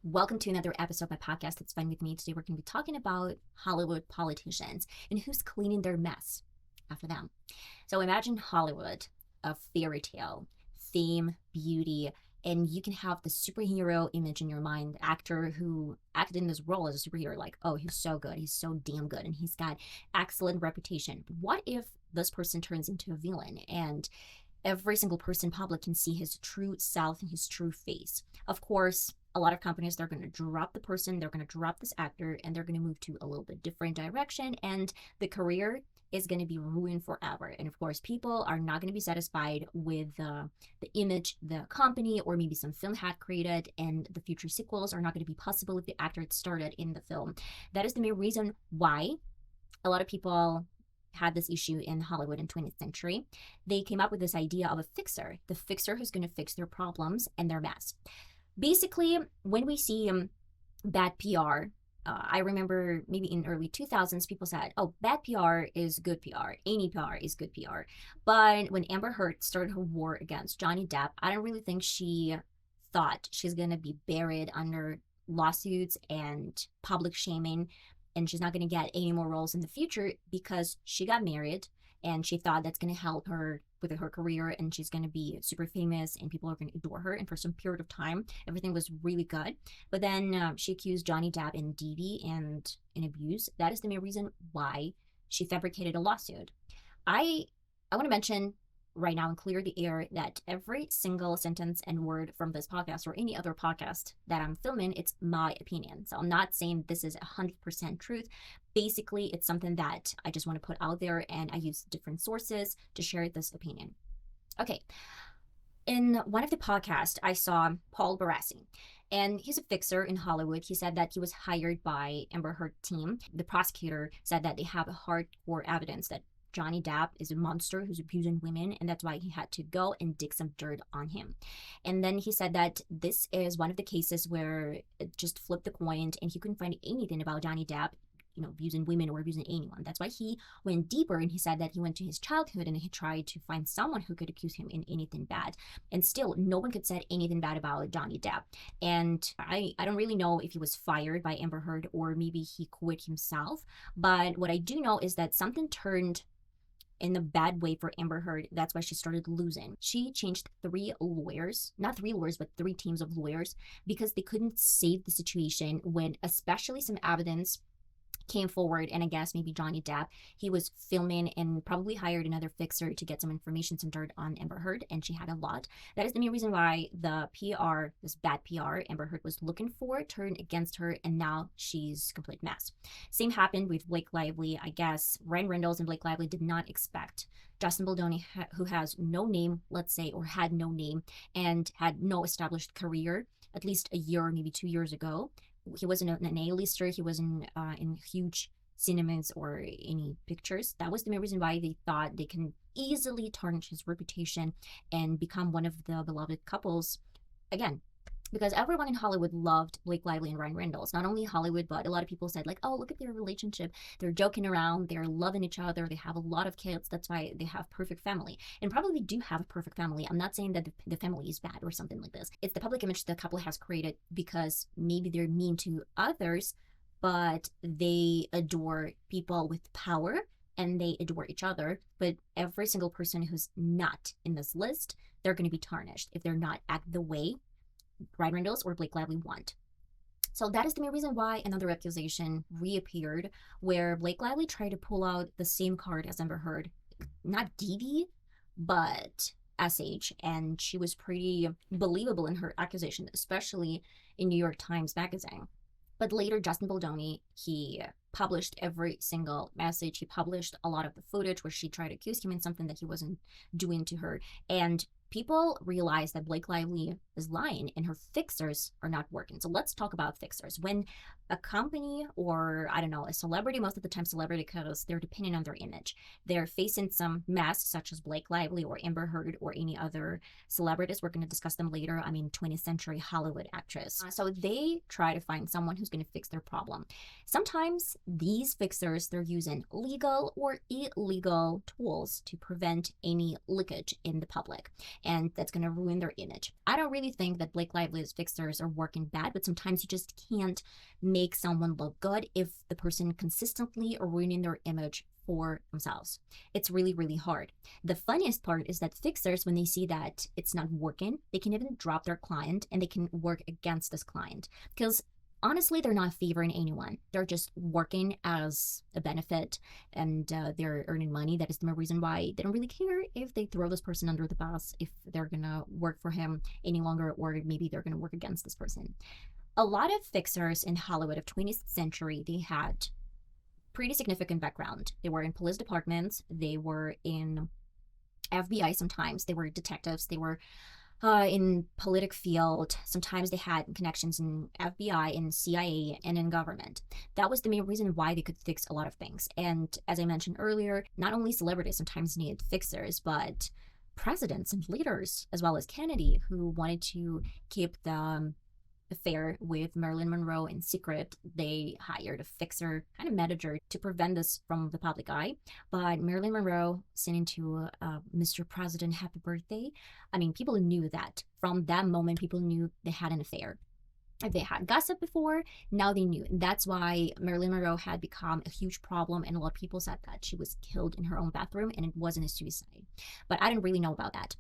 Welcome to another episode of my podcast. It's fun with me. Today we're going to be talking about Hollywood politicians and who's cleaning their mess after them. So imagine Hollywood, a fairy tale, fame, beauty, and you can have the superhero image in your mind, the actor who acted in this role as a superhero, like, oh, he's so good, he's so damn good, and he's got excellent reputation. What if this person turns into a villain and every single person in public can see his true self and his true face? Of course, a lot of companies, they're going to drop the person, they're going to drop this actor, and they're going to move to a little bit different direction, and the career is going to be ruined forever. And of course, people are not going to be satisfied with the image the company or maybe some film had created, and the future sequels are not going to be possible if the actor had started in the film. That is the main reason why a lot of people had this issue in Hollywood in 20th century. They came up with this idea of a fixer, the fixer who's going to fix their problems and their mess. Basically, when we see bad PR, I remember maybe in early 2000s, people said, oh, bad PR is good PR. Any PR is good PR. But when Amber Heard started her war against Johnny Depp, I don't really think she thought she's going to be buried under lawsuits and public shaming, and she's not going to get any more roles in the future because she got married and she thought that's going to help her with her career, and she's going to be super famous and people are going to adore her. And for some period of time, everything was really good. But then she accused Johnny Depp in DV and in abuse. That is the main reason why she fabricated a lawsuit. I want to mention right now and clear the air that every single sentence and word from this podcast or any other podcast that I'm filming, it's my opinion. So I'm not saying this is 100% truth. Basically, it's something that I just want to put out there, and I use different sources to share this opinion. Okay. In one of the podcasts, I saw Paul Barassi, and he's a fixer in Hollywood. He said that he was hired by Amber Heard team. The prosecutor said that they have a hardcore evidence that Johnny Depp is a monster who's abusing women, and that's why he had to go and dig some dirt on him. And then he said that this is one of the cases where it just flipped the coin, and he couldn't find anything about Johnny Depp, abusing women or abusing anyone. That's why he went deeper, and he said that he went to his childhood and he tried to find someone who could accuse him in anything bad. And still, no one could say anything bad about Johnny Depp. And I don't really know if he was fired by Amber Heard or maybe he quit himself. But what I do know is that something turned in a bad way for Amber Heard. That's why she started losing. She changed three lawyers, not three lawyers, but three teams of lawyers, because they couldn't save the situation when especially some evidence came forward. And I guess maybe Johnny Depp, he was filming and probably hired another fixer to get some information, some dirt on Amber Heard, and she had a lot. That is the main reason why the PR, this bad PR Amber Heard was looking for, turned against her, and now she's a complete mess. Same happened with Blake Lively. I guess Ryan Reynolds and Blake Lively did not expect Justin Baldoni, who has no name, let's say, or had no name and had no established career, at least a year or maybe 2 years ago. He wasn't an A-lister. He wasn't in huge cinemas or any pictures. That was the main reason why they thought they can easily tarnish his reputation and become one of the beloved couples again. Because everyone in Hollywood loved Blake Lively and Ryan Reynolds. Not only Hollywood, but a lot of people said, like, oh, look at their relationship. They're joking around. They're loving each other. They have a lot of kids. That's why they have perfect family. And probably do have a perfect family. I'm not saying that the family is bad or something like this. It's the public image the couple has created because maybe they're mean to others, but they adore people with power and they adore each other. But every single person who's not in this list, they're going to be tarnished if they're not act the way Ryan Reynolds or Blake Lively want. So that is the main reason why another accusation reappeared, where Blake Lively tried to pull out the same card as Amber Heard, not DV, but SH, and she was pretty believable in her accusation, especially in New York Times Magazine. But later, Justin Baldoni, he published every single message. He published a lot of the footage where she tried to accuse him in something that he wasn't doing to her. And people realize that Blake Lively is lying and her fixers are not working. So let's talk about fixers. When a company or, I don't know, a celebrity, most of the time celebrity, because they're depending on their image, they're facing some mess such as Blake Lively or Amber Heard or any other celebrities. We're going to discuss them later. 20th century Hollywood actress. So they try to find someone who's going to fix their problem. Sometimes these fixers, they're using legal or illegal tools to prevent any leakage in the public, and that's going to ruin their image. I don't really think that Blake Lively's fixers are working bad, but sometimes you just can't make someone look good if the person consistently are ruining their image for themselves. It's really, really hard. The funniest part is that fixers, when they see that it's not working, they can even drop their client and they can work against this client, because honestly, they're not favoring anyone. They're just working as a benefit, and they're earning money. That is the reason why they don't really care if they throw this person under the bus, if they're gonna work for him any longer, or maybe they're gonna work against this person. A lot of fixers in Hollywood of 20th century, they had pretty significant background. They were in police departments, they were in FBI sometimes, they were detectives, they were in politic field. Sometimes they had connections in FBI, in CIA, and in government. That was the main reason why they could fix a lot of things. And as I mentioned earlier, not only celebrities sometimes needed fixers, but presidents and leaders, as well as Kennedy, who wanted to keep the affair with Marilyn Monroe in secret. They hired a fixer, kind of manager, to prevent this from the public eye. But Marilyn Monroe singing to Mr. President happy birthday, I mean, people knew that. From that moment, people knew they had an affair. If they had gossip before, now they knew. And that's why Marilyn Monroe had become a huge problem, and a lot of people said that she was killed in her own bathroom and it wasn't a suicide. But I didn't really know about that.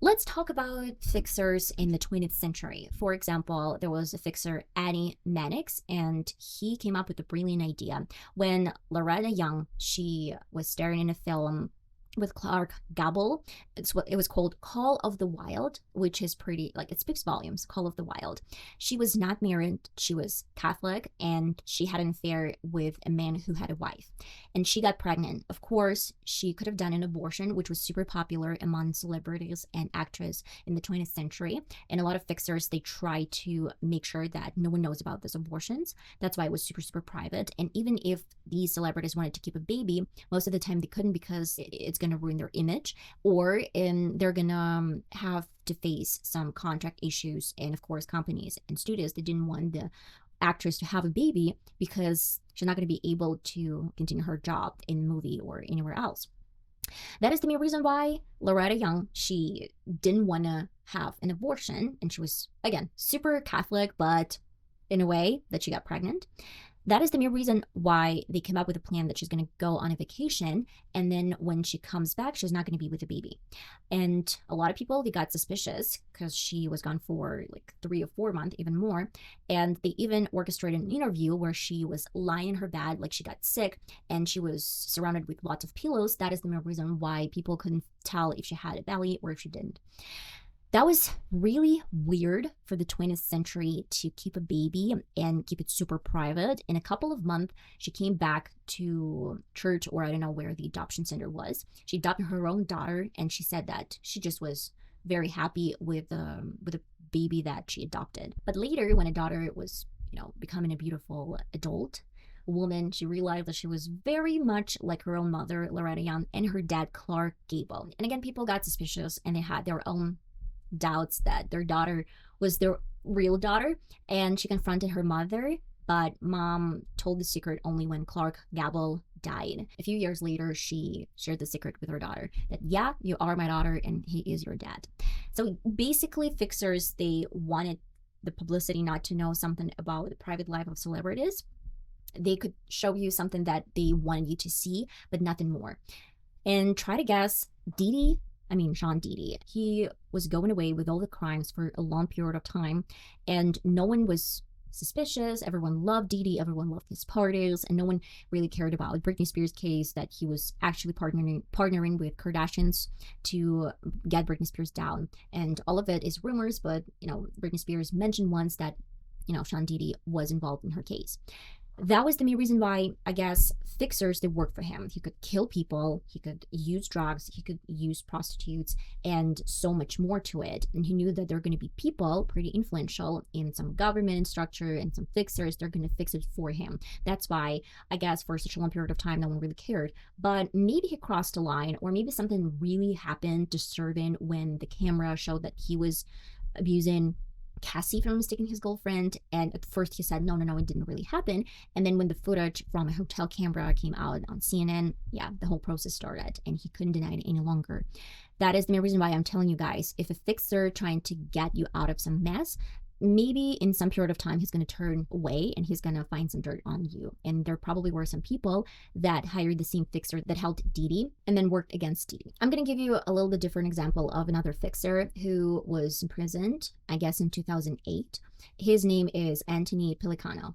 Let's talk about fixers in the 20th century. For example, there was a fixer, Annie Mannix, and he came up with a brilliant idea. When Loretta Young, she was starring in a film with Clark Gable. It was called Call of the Wild, which is pretty, like, it speaks volumes. Call of the Wild. She was not married, she was Catholic, and she had an affair with a man who had a wife, and she got pregnant. Of course, she could have done an abortion, which was super popular among celebrities and actors in the 20th century, and a lot of fixers, they try to make sure that no one knows about these abortions. That's why it was super, super private. And even if these celebrities wanted to keep a baby, most of the time they couldn't, because it's going to ruin their image, or they're going to have to face some contract issues. And of course, companies and studios, they didn't want the actress to have a baby because she's not going to be able to continue her job in a movie or anywhere else. That is the main reason why Loretta Young, she didn't want to have an abortion, and she was, again, super Catholic, but in a way that she got pregnant. That is the main reason why they came up with a plan that she's going to go on a vacation, and then when she comes back, she's not going to be with a baby. And a lot of people, they got suspicious because she was gone for like 3 or 4 months, even more. And they even orchestrated an interview where she was lying in her bed like she got sick, and she was surrounded with lots of pillows. That is the main reason why people couldn't tell if she had a belly or if she didn't. That was really weird for the 20th century to keep a baby and keep it super private. In a couple of months, she came back to church, or I don't know where the adoption center was. She adopted her own daughter, and she said that she just was very happy with the baby that she adopted. But later, when a daughter was, becoming a beautiful adult woman, she realized that she was very much like her own mother, Loretta Young, and her dad, Clark Gable. And again, people got suspicious, and they had their own doubts that their daughter was their real daughter, and she confronted her mother, but mom told the secret only when Clark Gable died. A few years later, she shared the secret with her daughter that, yeah, you are my daughter and he is your dad. So basically, fixers, they wanted the publicity not to know something about the private life of celebrities. They could show you something that they wanted you to see, but nothing more. And try to guess, Sean Diddy, he was going away with all the crimes for a long period of time, and no one was suspicious. Everyone loved Diddy, everyone loved his parties, and no one really cared about Britney Spears' case that he was actually partnering with Kardashians to get Britney Spears down. And all of it is rumors, but Britney Spears mentioned once that Sean Diddy was involved in her case. That was the main reason why, I guess, fixers, they worked for him. He could kill people, he could use drugs, he could use prostitutes, and so much more to it. And he knew that there are going to be people pretty influential in some government structure and some fixers, they're going to fix it for him. That's why, I guess, for such a long period of time, no one really cared. But maybe he crossed a line, or maybe something really happened disturbing when the camera showed that he was abusing Cassie, if I'm mistaken, his girlfriend. And at first he said, no, it didn't really happen. And then when the footage from a hotel camera came out on CNN, yeah, the whole process started and he couldn't deny it any longer. That is the main reason why I'm telling you guys, if a fixer trying to get you out of some mess, maybe in some period of time he's going to turn away and he's going to find some dirt on you. And there probably were some people that hired the same fixer that helped Didi and then worked against Didi. I'm going to give you a little bit different example of another fixer who was imprisoned, I guess in 2008. His name is Anthony Pellicano.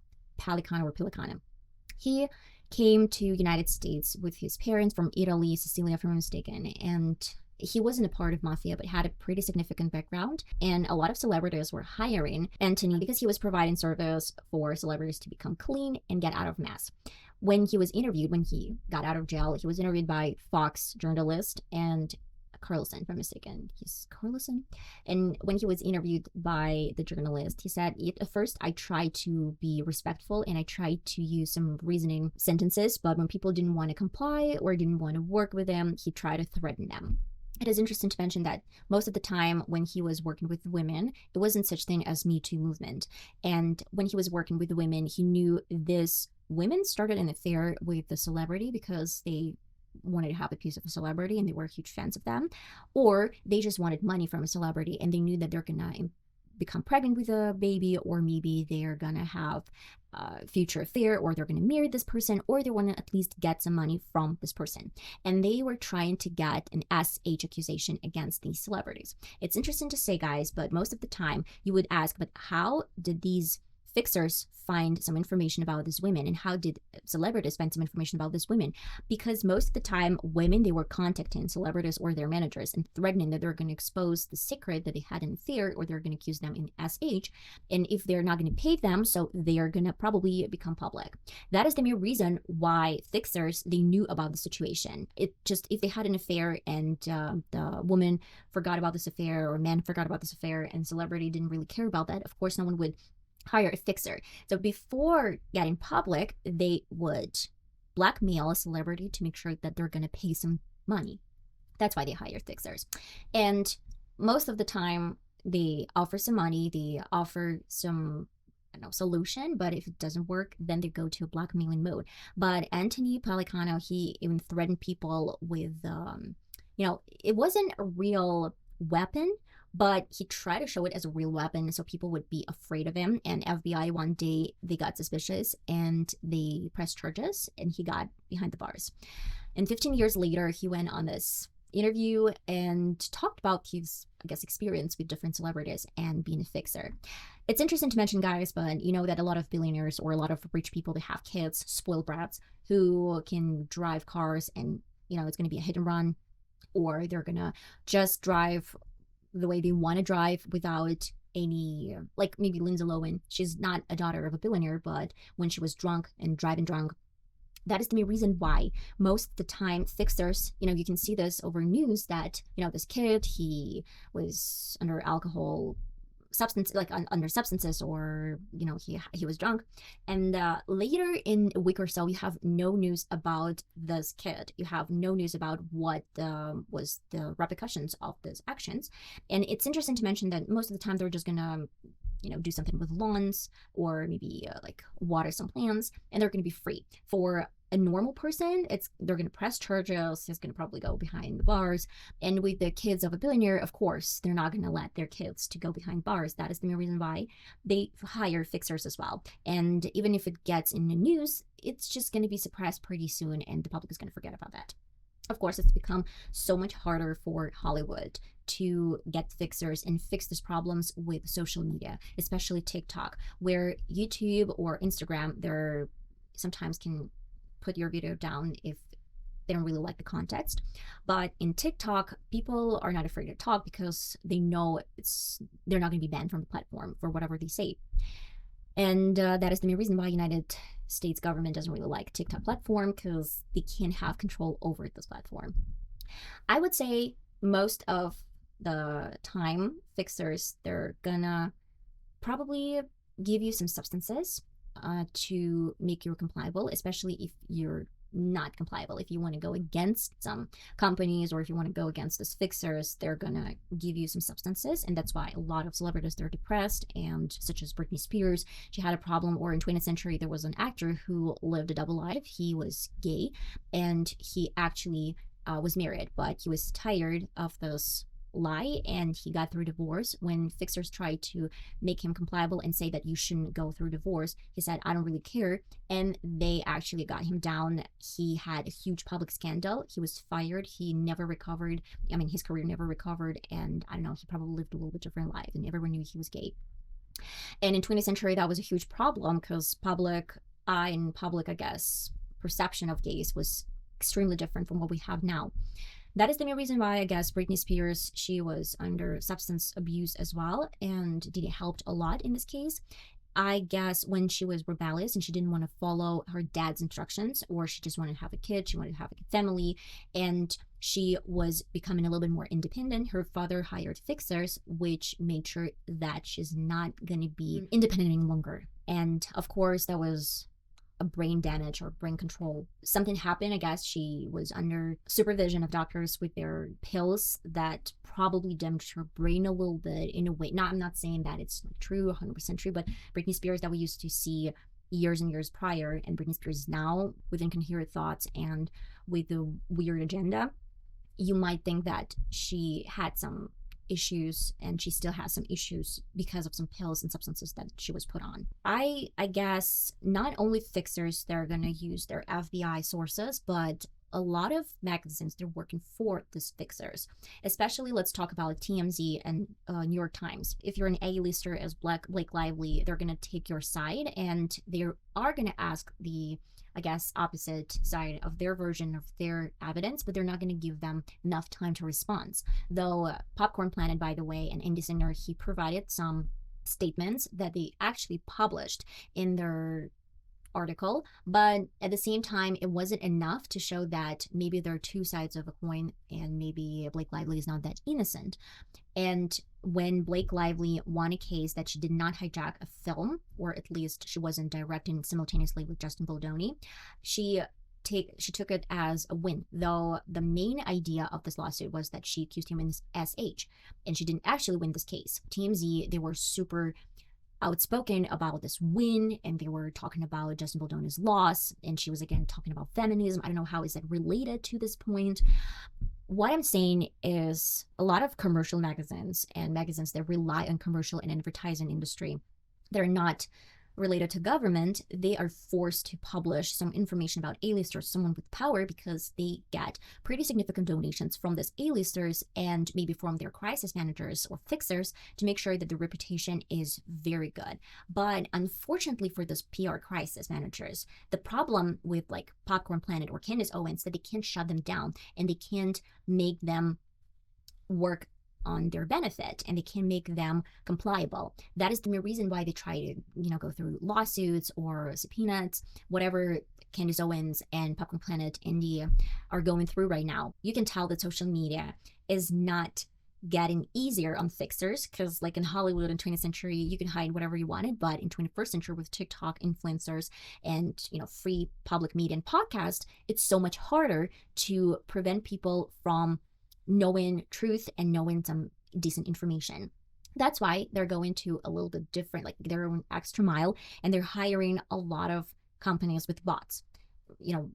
He came to United States with his parents from Italy, Sicilia, if I'm mistaken, and he wasn't a part of mafia, but had a pretty significant background. And a lot of celebrities were hiring Anthony because he was providing service for celebrities to become clean and get out of mess. When he was interviewed, when he got out of jail, he was interviewed by Fox journalist and Carlson, if I'm mistaken. He's Carlson. And when he was interviewed by the journalist, he said, at first I tried to be respectful and I tried to use some reasoning sentences, but when people didn't want to comply or didn't want to work with him, he tried to threaten them. It is interesting to mention that most of the time when he was working with women, it wasn't such thing as Me Too movement. And when he was working with women, he knew this women started an affair with the celebrity because they wanted to have a piece of a celebrity and they were huge fans of them, or they just wanted money from a celebrity and they knew that they're gonna become pregnant with a baby, or maybe they're gonna have a future affair, or they're gonna marry this person, or they want to at least get some money from this person. And they were trying to get an SH accusation against these celebrities. It's interesting to say, guys, but most of the time you would ask, but how did these fixers find some information about these women, and how did celebrities find some information about these women? Because most of the time women, they were contacting celebrities or their managers and threatening that they're going to expose the secret that they had an affair, or they're going to accuse them in SH, and if they're not going to pay them, so they are going to probably become public. That is the main reason why fixers, they knew about the situation. It just, if they had an affair and the woman forgot about this affair, or man forgot about this affair, and celebrity didn't really care about that, of course no one would hire a fixer. So before getting public, they would blackmail a celebrity to make sure that they're going to pay some money. That's why they hire fixers. And most of the time they offer some money, they offer some solution, but if it doesn't work, then they go to a blackmailing mode. But Anthony Pellicano, he even threatened people with it wasn't a real weapon, but he tried to show it as a real weapon so people would be afraid of him. And FBI one day, they got suspicious and they pressed charges and he got behind the bars. And 15 years later, he went on this interview and talked about his, experience with different celebrities and being a fixer. It's interesting to mention, guys, but you know that a lot of billionaires or a lot of rich people, they have kids, spoiled brats, who can drive cars and, it's going to be a hit and run, or they're going to just drive the way they want to drive without any, like maybe Lindsay Lohan. She's not a daughter of a billionaire, but when she was drunk and driving drunk, that is the main reason why most of the time fixers, you can see this over news that, this kid, he was under under substances, or he was drunk, and later in a week or so you have no news about this kid. You have no news about what was the repercussions of these actions. And it's interesting to mention that most of the time they're just gonna do something with lawns, or maybe water some plants, and they're gonna be free. For a normal person, they're going to press charges. He's going to probably go behind the bars. And with the kids of a billionaire, of course, they're not going to let their kids to go behind bars. That is the main reason why they hire fixers as well. And even if it gets in the news, it's just going to be suppressed pretty soon, and the public is going to forget about that. Of course, it's become so much harder for Hollywood to get fixers and fix these problems with social media, especially TikTok, where YouTube or Instagram, they're sometimes can put your video down if they don't really like the context. But in TikTok, people are not afraid to talk because they know they're not going to be banned from the platform for whatever they say. And that is the main reason why United States government doesn't really like TikTok platform, because they can't have control over this platform. I would say most of the time, fixers, they're gonna probably give you some substances to make you compliable, especially if you're not compliable. If you want to go against some companies, or if you want to go against this fixers, they're gonna give you some substances, and that's why a lot of celebrities, they're depressed, and such as Britney Spears, she had a problem. Or in 20th century, there was an actor who lived a double life. He was gay, and he actually was married, but he was tired of this lie, and he got through divorce. When fixers tried to make him compliable and say that you shouldn't go through divorce, he said, I don't really care, and they actually got him down. He had a huge public scandal. He was fired. He never recovered. I mean, his career never recovered, and I don't know, he probably lived a little bit different life, and everyone knew he was gay. And in 20th century, that was a huge problem, because public eye and public, I guess, perception of gays was extremely different from what we have now. That is the main reason why, I guess, Britney Spears, she was under substance abuse as well, and it helped a lot in this case. I guess when she was rebellious and she didn't want to follow her dad's instructions, or she just wanted to have a kid, she wanted to have a family, and she was becoming a little bit more independent, her father hired fixers, which made sure that she's not going to be independent any longer. And of course, that was a brain damage or brain control. Something happened. I guess she was under supervision of doctors with their pills that probably damaged her brain a little bit in a way. I'm not saying that it's true, 100% true, but Britney Spears that we used to see years and years prior, and Britney Spears now with incoherent thoughts and with a weird agenda, you might think that she had some issues, and she still has some issues because of some pills and substances that she was put on. I guess not only fixers, they're gonna use their FBI sources, but a lot of magazines, they're working for these fixers. Especially, let's talk about TMZ and New York Times. If you're an A-lister as Blake Lively, they're gonna take your side, and they are gonna ask the, I guess, opposite side of their version of their evidence, but they're not going to give them enough time to respond. Though Popcorn Planet, by the way, an indie singer, he provided some statements that they actually published in their article, but at the same time, it wasn't enough to show that maybe there are two sides of a coin, and maybe Blake Lively is not that innocent. And when Blake Lively won a case that she did not hijack a film, or at least she wasn't directing simultaneously with Justin Baldoni, she took it as a win, though the main idea of this lawsuit was that she accused him in this SH, and she didn't actually win this case. TMZ, they were super outspoken about this win, and they were talking about Justin Baldoni's loss, and she was again talking about feminism. I don't know how is that related to this point. What I'm saying is a lot of commercial magazines and magazines that rely on commercial and advertising industry, they're not related to government, they are forced to publish some information about A-listers, someone with power, because they get pretty significant donations from these A-listers and maybe from their crisis managers or fixers to make sure that the reputation is very good. But unfortunately for those PR crisis managers, the problem with like Popcorn Planet or Candace Owens, that they can't shut them down, and they can't make them work on their benefit, and they can make them compliable. That is the main reason why they try to, go through lawsuits or subpoenas, whatever Candace Owens and Popcorn Planet India are going through right now. You can tell that social media is not getting easier on fixers, because like in Hollywood in 20th century, you can hide whatever you wanted, but in 21st century with TikTok influencers and free public media and podcast, it's so much harder to prevent people from knowing truth and knowing some decent information. That's why they're going to a little bit different, like they're an extra mile, and they're hiring a lot of companies with bots,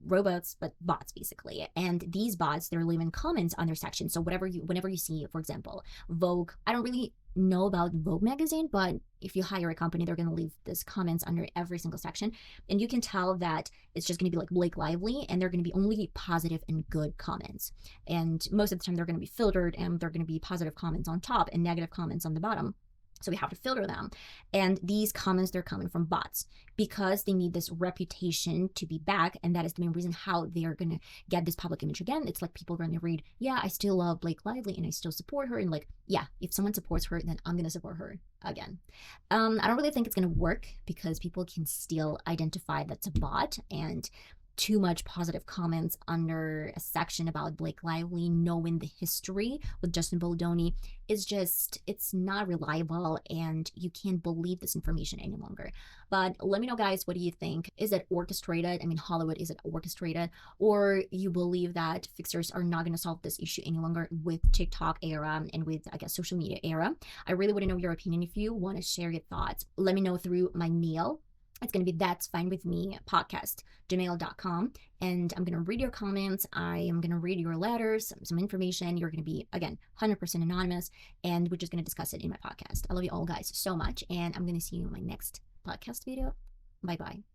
robots, but bots basically. And these bots, they're leaving comments on their section. So whenever you see, for example, Vogue, I don't really know about Vogue magazine, but if you hire a company, they're going to leave this comments under every single section, and you can tell that it's just going to be like Blake Lively, and they're going to be only positive and good comments, and most of the time they're going to be filtered, and they're going to be positive comments on top and negative comments on the bottom. So we have to filter them. And these comments, they're coming from bots because they need this reputation to be back. And that is the main reason how they are going to get this public image again. It's like people are going to read, yeah, I still love Blake Lively and I still support her. And like, yeah, if someone supports her, then I'm going to support her again. I don't really think it's going to work because people can still identify that's a bot. And too much positive comments under a section about Blake Lively, knowing the history with Justin Baldoni is just, it's not reliable, and you can't believe this information any longer. But let me know, guys, what do you think? Is it orchestrated? I mean, Hollywood, is it orchestrated? Or you believe that fixers are not going to solve this issue any longer with TikTok era and with, I guess, social media era? I really want to know your opinion. If you want to share your thoughts, let me know through my mail. It's going to be That's Fine With Me podcast, gmail.com. And I'm going to read your comments. I am going to read your letters, some information. You're going to be, again, 100% anonymous. And we're just going to discuss it in my podcast. I love you all, guys, so much. And I'm going to see you in my next podcast video. Bye-bye.